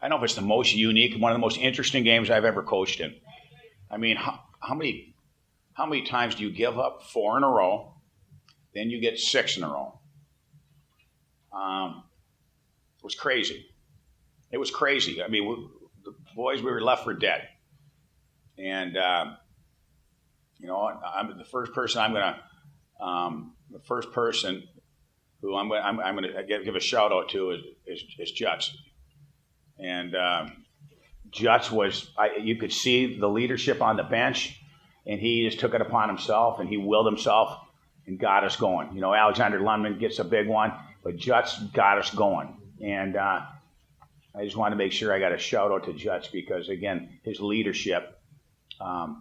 I don't know if it's the most unique, one of the most interesting games I've ever coached in. I mean, how many times do you give up 4 in a row, then you get 6 in a row? It was crazy. It was crazy. I mean, the boys, we were left for dead. And, I'm the first person who I'm going to give a shout out to is Juts. And Juts was, you could see the leadership on the bench, and he just took it upon himself, and he willed himself and got us going. You know, Alexander Lundman gets a big one, but Juts got us going. And I just want to make sure I got a shout out to Juts because, again, his leadership kind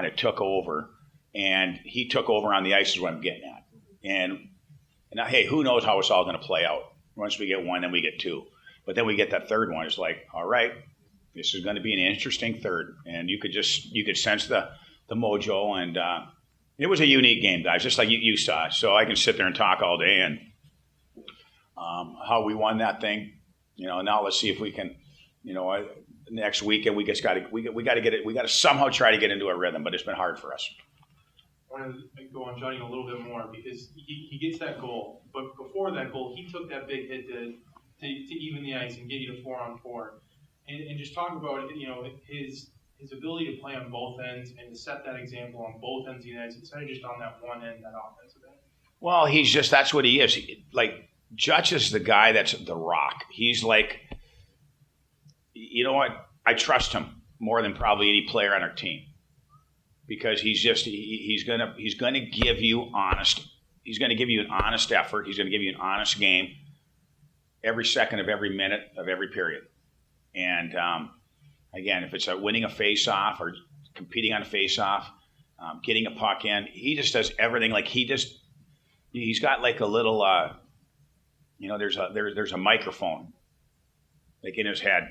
of took over, and he took over on the ice is what I'm getting at. And hey, who knows how it's all going to play out. Once we get 1, then we get 2. But then we get that third one. It's like, all right, this is going to be an interesting third. And you could sense the mojo. And it was a unique game, guys, just like you saw. So I can sit there and talk all day and how we won that thing. You know, now let's see if we can, next weekend we got to somehow try to get into a rhythm, but it's been hard for us. I want to go on Jutting a little bit more because he gets that goal, but before that goal, he took that big hit to even the ice and get you to 4-on-4, and just talk about his ability to play on both ends and to set that example on both ends of the ice instead of just on that one end, that offensive end. Well, that's what he is. Judge is the guy that's the rock. He's like, you know what? I trust him more than probably any player on our team. Because he's gonna give you honest. He's gonna give you an honest effort. He's gonna give you an honest game every second of every minute of every period. And again, if it's winning a face-off or competing on a face-off, getting a puck in, he just does everything. Like he's got like a little, there's a microphone, like in his head,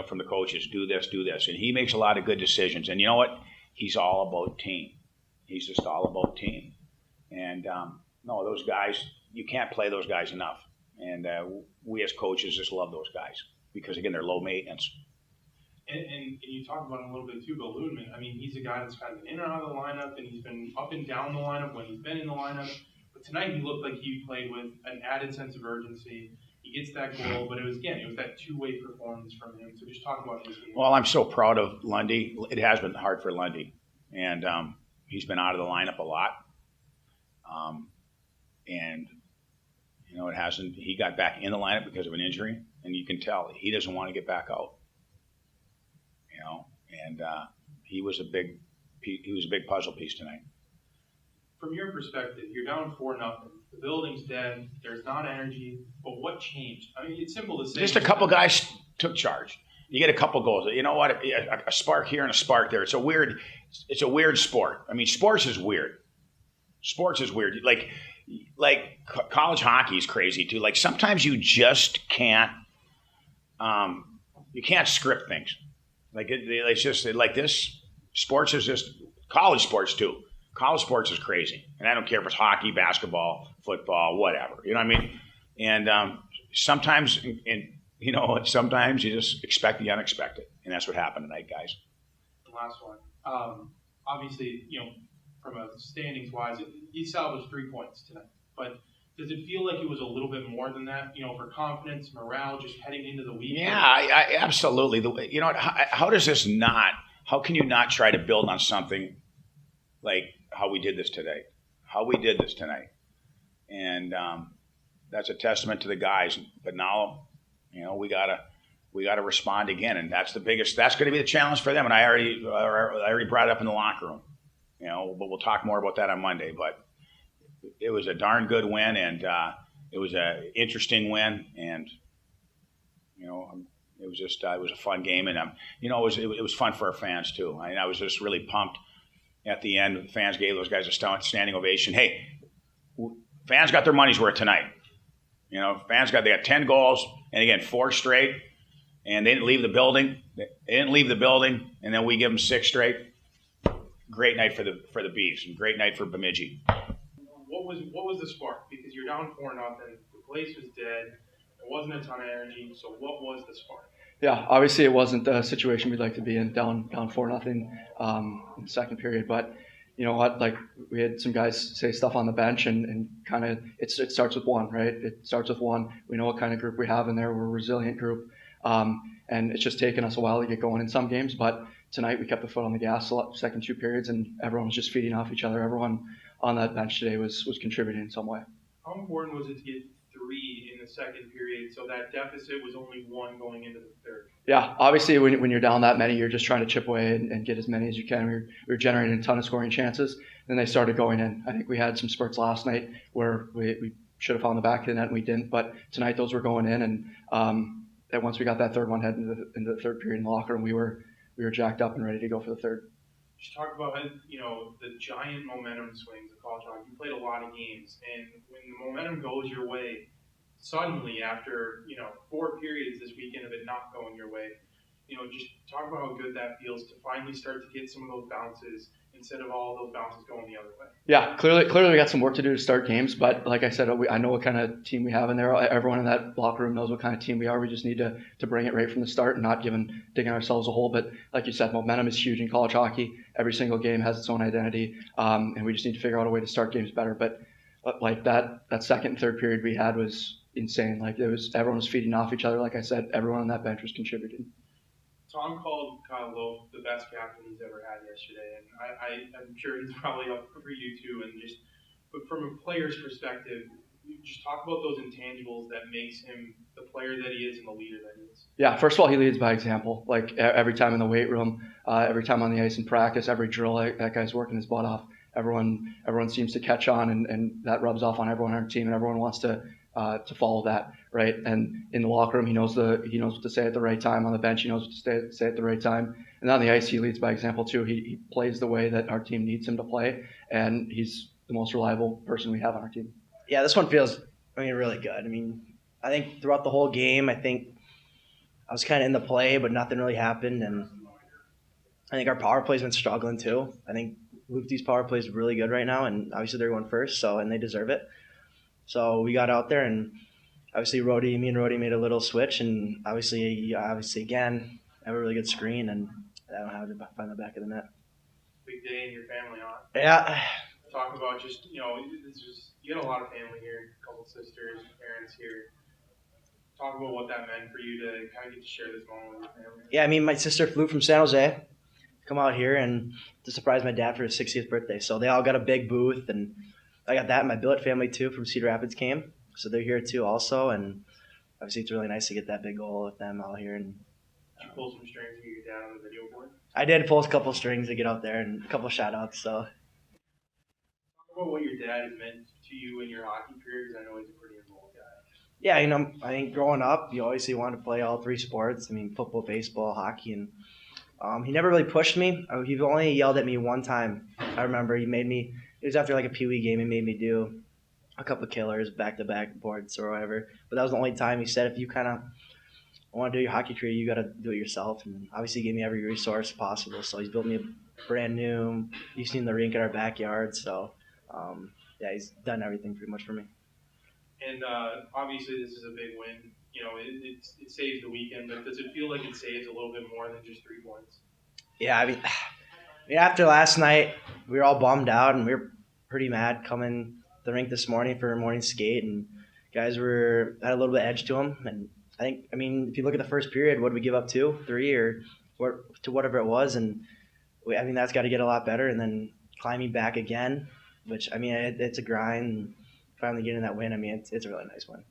from the coaches. Do this, and he makes a lot of good decisions. And you know what? He's all about team. He's just all about team. And no, those guys, you can't play those guys enough. And we as coaches just love those guys because, again, they're low maintenance. And you talked about him a little bit too, but Lundman, I mean, he's a guy that's kind of in and out of the lineup, and he's been up and down the lineup when he's been in the lineup. But tonight he looked like he played with an added sense of urgency. He gets that goal, but it was that two-way performance from him. So just talk about his game. Well, I'm so proud of Lundy. It has been hard for Lundy. And he's been out of the lineup a lot. And, it hasn't. He got back in the lineup because of an injury, and you can tell he doesn't want to get back out. And he was a big puzzle piece tonight. From your perspective, you're down 4-0. The building's dead. There's not energy. But what changed? I mean, it's simple to say. Just a couple guys took charge. You get a couple goals. You know what? A spark here and a spark there. It's a weird sport. I mean, sports is weird. Sports is weird. Like college hockey is crazy too. Like sometimes you just can't. You can't script things. It's just like this. Sports is just college sports too. College sports is crazy, and I don't care if it's hockey, basketball, football, whatever. You know what I mean? And sometimes, sometimes you just expect the unexpected, and that's what happened tonight, guys. The last one, obviously, from a standings wise, he salvaged 3 points tonight. But does it feel like it was a little bit more than that? For confidence, morale, just heading into the week. Yeah, I absolutely. How does this not? How can you not try to build on something like how we did this today? How we did this tonight, and that's a testament to the guys. But now, we gotta respond again, and that's the biggest. That's going to be the challenge for them. And I already brought it up in the locker room. But we'll talk more about that on Monday. But it was a darn good win, and it was an interesting win, and it was just it was a fun game, and it was fun for our fans too. I was just really pumped at the end. The fans gave those guys a standing ovation. Hey, fans got their money's worth tonight. Fans they got 10 goals, and again 4 straight, and they didn't leave the building. And then we give them 6 straight. Great night for the Beavs, and great night for Bemidji. What was the spark? Because you're down 4-0, the place was dead. wasn't a ton of energy. So what was the spark? Yeah, obviously it wasn't the situation we'd like to be in, down 4-0 in the second period. But you know what? Like, we had some guys say stuff on the bench, and kind of it starts with one, right? It starts with one. We know what kind of group we have in there. We're a resilient group, and it's just taken us a while to get going in some games. But tonight we kept the foot on the gas the second 2 periods, and everyone was just feeding off each other. Everyone on that bench today was contributing in some way. How important was it to get 3 in the second period so that deficit was only 1 going into the third? Yeah, obviously when you're down that many, you're just trying to chip away and get as many as you can. We were generating a ton of scoring chances. Then they started going in. I think we had some spurts last night where we should have found the back of the net and we didn't. But tonight those were going in, and once we got that third one heading into the third period in the locker room, we were jacked up and ready to go for the third. Just talk about the giant momentum swings of college hockey. You played a lot of games, and when the momentum goes your way, suddenly after 4 periods this weekend of it not going your way, just talk about how good that feels to finally start to get some of those bounces instead of all those bounces going the other way. Yeah, clearly we got some work to do to start games, but like I said, I know what kind of team we have in there. Everyone in that locker room knows what kind of team we are. We just need to bring it right from the start and not digging ourselves a hole. But like you said, momentum is huge in college hockey. Every single game has its own identity, and we just need to figure out a way to start games better. But like that second and third period we had was insane. Like, everyone was feeding off each other. Like I said, everyone on that bench was contributing. Tom called Kyle Lowe the best captain he's ever had yesterday, and I'm sure he's probably up for you too. But from a player's perspective, just talk about those intangibles that makes him the player that he is and the leader that he is. Yeah, first of all, he leads by example. Like, every time in the weight room, every time on the ice in practice, every drill, that guy's working his butt off. Everyone seems to catch on, and that rubs off on everyone on our team, and everyone wants to follow that, right? And in the locker room, he knows what to say at the right time. On the bench, he knows what to say at the right time. And on the ice, he leads by example too. He plays the way that our team needs him to play, and he's the most reliable person we have on our team. Yeah, this one feels, really good. I think throughout the whole game, I think I was kind of in the play, but nothing really happened. And I think our power play's been struggling too. I think Luftie's power play is really good right now, and obviously they're going first, and they deserve it. So we got out there, and obviously me and Rhodey made a little switch, and obviously again, have a really good screen, and I don't know how to find the back of the net. Big day in your family, huh? Yeah. Talk about just, you got a lot of family here, a couple sisters, parents here. Talk about what that meant for you to kind of get to share this moment with your family. Yeah, my sister flew from San Jose to come out here and to surprise my dad for his 60th birthday. So they all got a big booth, and I got that. My billet family too from Cedar Rapids came, so they're here too also. And obviously it's really nice to get that big goal with them all here. And did you pull some strings to get your dad on the video board? I did pull a couple strings to get out there and a couple shout outs. So talk about what your dad has meant to you in your hockey career, because I know he's a pretty involved guy. Yeah, I think growing up, you always wanted to play all 3 sports. Football, baseball, hockey, and he never really pushed me. He only yelled at me one time. I remember it was after like a Pee Wee game. He made me do a couple of killers, back-to-back boards or whatever. But that was the only time he said, if you kind of want to do your hockey career, you got to do it yourself. And obviously he gave me every resource possible. So he's built me a brand new, you've seen the rink in our backyard. So yeah, he's done everything pretty much for me. And obviously this is a big win. It saves the weekend, but does it feel like it saves a little bit more than just 3 points? Yeah, after last night, we were all bummed out, and we were pretty mad coming to the rink this morning for a morning skate, and guys had a little bit of edge to them. And I think, if you look at the first period, what did we give up, 2, 3, or to whatever it was? And that's got to get a lot better, and then climbing back again, which, it's a grind. Finally getting that win, it's a really nice win.